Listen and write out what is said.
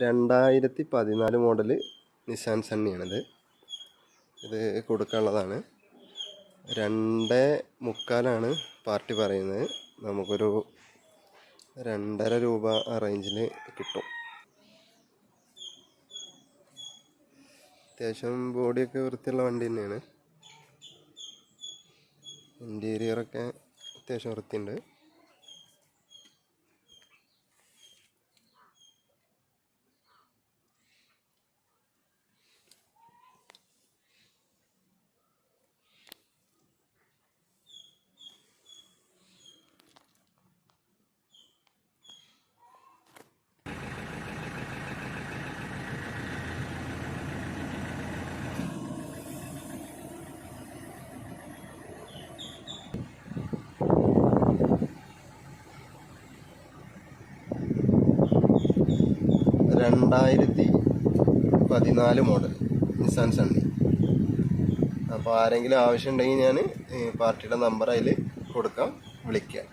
2014 model Nissan സണ്ണിയാണിത്. ഇത് കൊടുക്കാനുള്ളതാണ്. 2.25 party പറയുന്നത്. നമുക്കൊരു 2.5 രൂപ ആ റേഞ്ചിൽ കിട്ടും. അത്യാവശ്യം ബോഡിയൊക്കെ വൃത്തിയുള്ള വണ്ടി തന്നെയാണ്. ഇൻറ്റീരിയറൊക്കെ അത്യാവശ്യം വൃത്തിയുണ്ട്. രണ്ടായിരത്തി 14 മോഡൽ നിസാൻ സണ്ണി. അപ്പോൾ ആരെങ്കിലും ആവശ്യമുണ്ടെങ്കിൽ ഞാൻ പാർട്ടിയുടെ നമ്പർ അതിൽ കൊടുക്കാം, വിളിക്കാം.